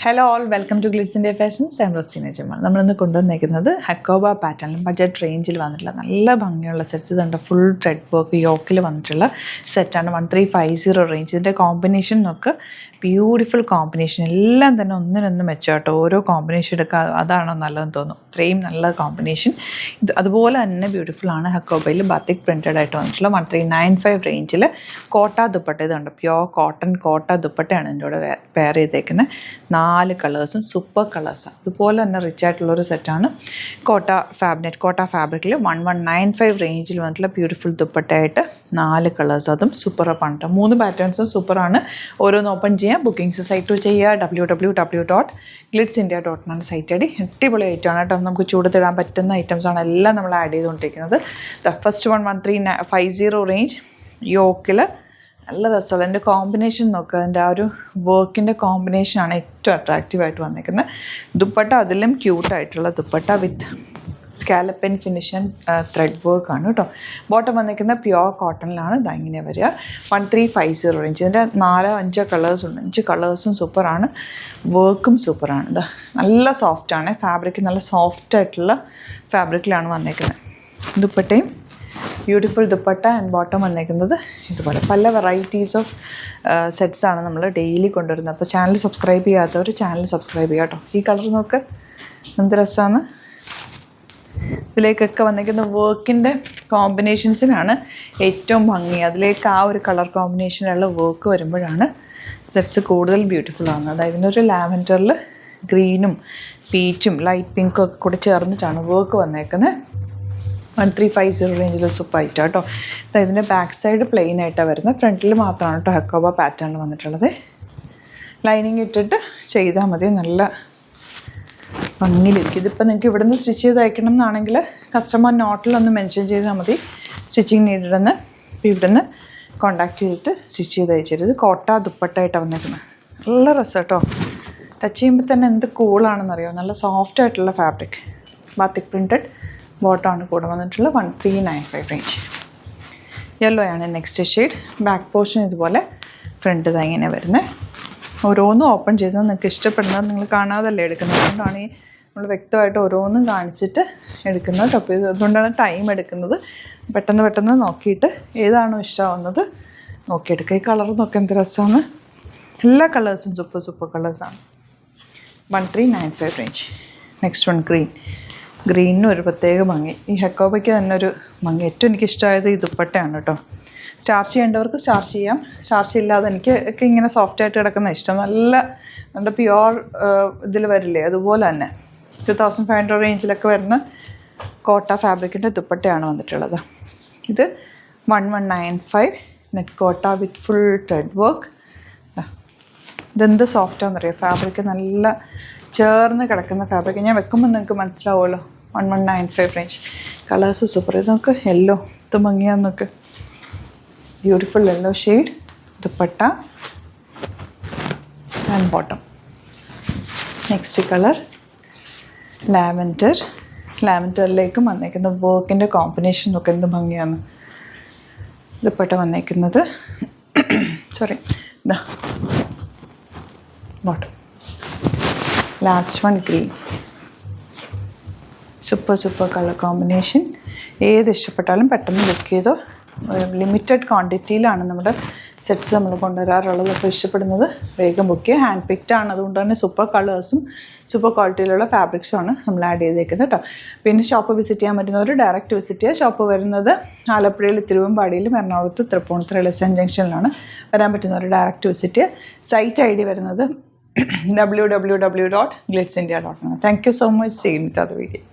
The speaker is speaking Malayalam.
Hello all, welcome to Glitz India Fashions. I'm Raseena Jamal. നമ്മളിന്ന് കൊണ്ടുവന്നിരിക്കുന്നത് ഹക്കോബ പാറ്റേണിലും ബഡ്ജറ്റ് റേഞ്ചിൽ വന്നിട്ടുള്ള നല്ല ഭംഗിയുള്ള സെറ്റ്സ്. ഇതുണ്ട്, ഫുൾ ത്രെഡ് വർക്ക് യോക്കിൽ വന്നിട്ടുള്ള സെറ്റാണ്. 1350 റേഞ്ച്. ഇതിൻ്റെ കോമ്പിനേഷൻ നോക്ക്, ബ്യൂട്ടിഫുൾ കോമ്പിനേഷൻ. എല്ലാം തന്നെ ഒന്നിനൊന്ന് മെച്ചമാട്ടോ. ഓരോ കോമ്പിനേഷൻ എടുക്കുക, അതാണോ നല്ലതെന്ന് തോന്നും. ഇത്രയും നല്ല കോമ്പിനേഷൻ. ഇത് അതുപോലെ തന്നെ ബ്യൂട്ടിഫുൾ ആണ്. ഹക്കോബയിൽ ബാത്തിക് പ്രിൻറ്റഡ് ആയിട്ട് വന്നിട്ടുള്ള 1395 റേഞ്ചിൽ കോട്ട ദുപ്പട്ട. ഇതുണ്ട്, പ്യോർ കോട്ടൺ കോട്ട ദുപ്പട്ടയാണ് എൻ്റെ കൂടെ പെയർ ചെയ്തേക്കുന്നത്. 4 കളേഴ്സും സൂപ്പർ കളേഴ്സാണ്. അതുപോലെ തന്നെ റിച്ച് ആയിട്ടുള്ളൊരു സെറ്റാണ്. കോട്ട ഫാബ്രിക്കിൽ 1195 റേഞ്ചിൽ വന്നിട്ടുള്ള ബ്യൂട്ടിഫുൾ ദുപ്പട്ടയായിട്ട് 4 കളേഴ്സ്, അതും സൂപ്പർ അപ്പാണ് കേട്ടോ. 3 പാറ്റേൺസും സൂപ്പറാണ്. ഓരോന്ന് ഓപ്പൺ ചെയ്യാം. ബുക്കിംഗ്സ് സൈറ്റ് ചെയ്യുക. www.glitzindia.com site I D. അടിപൊളി ഐറ്റമാണ് കേട്ടോ. നമുക്ക് ചൂടത്തിടാൻ പറ്റുന്ന ഐറ്റംസാണ് എല്ലാം നമ്മൾ ആഡ് ചെയ്തുകൊണ്ടിരിക്കുന്നത്. ഫസ്റ്റ് 1350 റേഞ്ച് യോക്കിൽ നല്ല രസമുള്ള എൻ്റെ കോമ്പിനേഷൻ നോക്കുക. അതിൻ്റെ ആ ഒരു വർക്കിൻ്റെ കോമ്പിനേഷനാണ് ഏറ്റവും അട്രാക്റ്റീവായിട്ട് വന്നിരിക്കുന്നത്. ദുപ്പട്ട അതിലും ക്യൂട്ടായിട്ടുള്ള dupatta with scallop and finish and thread വർക്കാണ് കേട്ടോ. ബോട്ടം വന്നിരിക്കുന്നത് പ്യോർ കോട്ടണിലാണ്. ഇങ്ങനെ വരിക. 1350 റേഞ്ച്. ഇതിൻ്റെ 4-5 കളേഴ്സ് ഉണ്ട്. 5 കളേഴ്സും സൂപ്പറാണ്. വർക്കും സൂപ്പറാണ്. ഇതാ നല്ല സോഫ്റ്റാണ്. ഫാബ്രിക് നല്ല സോഫ്റ്റായിട്ടുള്ള ഫാബ്രിക്കിലാണ് വന്നിരിക്കുന്നത്. ദുപ്പട്ടയും ബ്യൂട്ടിഫുൾ ദുപ്പട്ട ആൻഡ് ബോട്ടം വന്നേക്കുന്നത് ഇതുപോലെ. പല വെറൈറ്റീസ് ഓഫ് സെറ്റ്സാണ് നമ്മൾ ഡെയിലി കൊണ്ടുവരുന്നത്. അപ്പോൾ ചാനൽ സബ്സ്ക്രൈബ് ചെയ്യാത്തവർ ചാനൽ സബ്സ്ക്രൈബ് ചെയ്യുക കേട്ടോ. ഈ കളർ നോക്ക്, എന്ത് രസമാണ്. ഇതിലേക്കൊക്കെ വന്നിരിക്കുന്ന വർക്കിൻ്റെ കോമ്പിനേഷൻസിനാണ് ഏറ്റവും ഭംഗി. അതിലേക്ക് ആ ഒരു കളർ കോമ്പിനേഷനുള്ള വർക്ക് വരുമ്പോഴാണ് സെറ്റ്സ് കൂടുതൽ ബ്യൂട്ടിഫുൾ ആകുന്നത്. അതായത് ഇതിനൊരു ലാവൻഡറിൽ ഗ്രീനും പീച്ചും ലൈറ്റ് പിങ്കും ഒക്കെ കൂടെ ചേർന്നിട്ടാണ് വർക്ക് വന്നേക്കുന്നത്. 1350 റേഞ്ചിൽ സൂപ്പർ ആയിട്ട് കേട്ടോ. ഇതിൻ്റെ ബാക്ക് സൈഡ് പ്ലെയിൻ ആയിട്ടാണ് വരുന്നത്. ഫ്രണ്ടിൽ മാത്രമാണ് കേട്ടോ ഹക്കോബ പാറ്റേൺ വന്നിട്ടുള്ളത്. ലൈനിങ് ഇട്ടിട്ട് ചെയ്താൽ മതി, നല്ല ഭംഗിയിലിരിക്കും. ഇതിപ്പോൾ നിങ്ങൾക്ക് ഇവിടുന്ന് സ്റ്റിച്ച് ചെയ്ത് അയക്കണം എന്നാണെങ്കിൽ കസ്റ്റമർ നോട്ടിലൊന്ന് മെൻഷൻ ചെയ്താൽ മതി സ്റ്റിച്ചിങ് നീഡെന്ന്. ഇപ്പോൾ ഇവിടുന്ന് കോൺടാക്ട് ചെയ്തിട്ട് സ്റ്റിച്ച് ചെയ്ത് അയച്ചത്. ഇത് കോട്ട ദുപ്പട്ടയായിട്ടാണ് വന്നിരിക്കുന്നത്. നല്ല രസം കേട്ടോ. ടച്ച് ചെയ്യുമ്പോൾ തന്നെ എന്ത് കൂളാണെന്നറിയോ. നല്ല സോഫ്റ്റ് ആയിട്ടുള്ള ഫാബ്രിക്. ബാത്തിക് പ്രിൻറ്റഡ് ബോട്ടമാണ് കൂടെ വന്നിട്ടുള്ള 1395 റേഞ്ച്. യെല്ലോ ആണ് നെക്സ്റ്റ് ഷെയ്ഡ്. ബാക്ക് പോർഷൻ ഇതുപോലെ, ഫ്രണ്ട് ഇങ്ങനെ വരുന്നത്. ഓരോന്നും ഓപ്പൺ ചെയ്ത് നിങ്ങൾക്ക് ഇഷ്ടപ്പെടുന്നത് നിങ്ങൾ കാണാതല്ലേ എടുക്കുന്നത്. അതുകൊണ്ടാണ് ഈ നമ്മൾ വ്യക്തമായിട്ട് ഓരോന്നും കാണിച്ചിട്ട് എടുക്കുന്നത്. അപ്പോൾ അതുകൊണ്ടാണ് ടൈം എടുക്കുന്നത്. പെട്ടെന്ന് നോക്കിയിട്ട് ഏതാണോ ഇഷ്ടമാവുന്നത് നോക്കിയെടുക്കുക. ഈ കളർ നോക്കുക, എന്ത് രസമാണ്. എല്ലാ കളേഴ്സും സൂപ്പർ കളേഴ്സാണ്. 1395 റേഞ്ച്. നെക്സ്റ്റ് വൺ ഗ്രീനിനും ഒരു പ്രത്യേക ഭംഗി. ഈ ഹക്കോബയ്ക്ക് തന്നെ ഒരു ഭംഗി. ഏറ്റവും എനിക്ക് ഇഷ്ടമായത് ഈ ദുപ്പട്ടയാണ് കേട്ടോ. സ്റ്റാർച്ച് ചെയ്യേണ്ടവർക്ക് സ്റ്റാർച്ച് ചെയ്യാം. സ്റ്റാർച്ച് ഇല്ലാതെ എനിക്ക് ഒക്കെ ഇങ്ങനെ സോഫ്റ്റായിട്ട് കിടക്കുന്ന ഇഷ്ടം. നല്ല പ്യുവർ ഇതിൽ വരില്ലേ, അതുപോലെ തന്നെ 2500 റേഞ്ചിലൊക്കെ വരുന്ന കോട്ട ഫാബ്രിക്കിൻ്റെ ദുപ്പട്ടയാണ് വന്നിട്ടുള്ളത്. ഇത് 1195 നെറ്റ് കോട്ട വിത്ത് ഫുൾ ത്രെഡ് വർക്ക്. ഇതെന്ത് സോഫ്റ്റാണെന്നറിയാം. ഫാബ്രിക് നല്ല ചേർന്ന് കിടക്കുന്ന ഫാബ്രിക്. ഞാൻ വെക്കുമ്പോൾ നിങ്ങൾക്ക് മനസ്സിലാവുമല്ലോ. 1195 റേഞ്ച്. Colours super. ഇത് നമുക്ക് യെല്ലോ, ഇത് ഭംഗിയാന്ന് നോക്ക്. Beautiful yellow shade. Dupatta and bottom. Next colour ലാവൻഡറിലേക്കും വന്നേക്കുന്ന വർക്കിൻ്റെ കോമ്പിനേഷൻ നോക്ക്, എന്ത് ഭംഗിയാണ്. ദുപ്പട്ട വന്നേക്കുന്നത് ഇതാ bottom. Last one green. Super colour combination. ഏത് ഇഷ്ടപ്പെട്ടാലും പെട്ടെന്ന് ബുക്ക് ചെയ്തോ. ലിമിറ്റഡ് ക്വാണ്ടിറ്റിയിലാണ് നമ്മുടെ സെറ്റ്സ് നമ്മൾ കൊണ്ടുവരാറുള്ളത്. അപ്പോൾ ഇഷ്ടപ്പെടുന്നത് വേഗം ബുക്ക് ചെയ്യുക. ഹാൻഡ് പിക്ഡ് ആണ്, അതുകൊണ്ട് തന്നെ സൂപ്പർ കളേഴ്സും സൂപ്പർ ക്വാളിറ്റിയിലുള്ള ഫാബ്രിക്സുമാണ് നമ്മൾ ആഡ് ചെയ്തേക്കുന്നത് കേട്ടോ. പിന്നെ ഷോപ്പ് വിസിറ്റ് ചെയ്യാൻ പറ്റുന്നവർ ഡയറക്റ്റ് വിസിറ്റ് ചെയ്യുക. ഷോപ്പ് വരുന്നത് ആലപ്പുഴയിൽ തിരുവമ്പാടിയിലും എറണാകുളത്ത് തൃപ്പൂണിത്തുറ എലിസൺ ജംഗ്ഷനിലാണ്. വരാൻ പറ്റുന്നവർ ഡയറക്റ്റ് വിസിറ്റ് ചെയ്യുക. സൈറ്റ് ID വരുന്നത് www.glitzindia.com. Thank you so much. See you in the other video.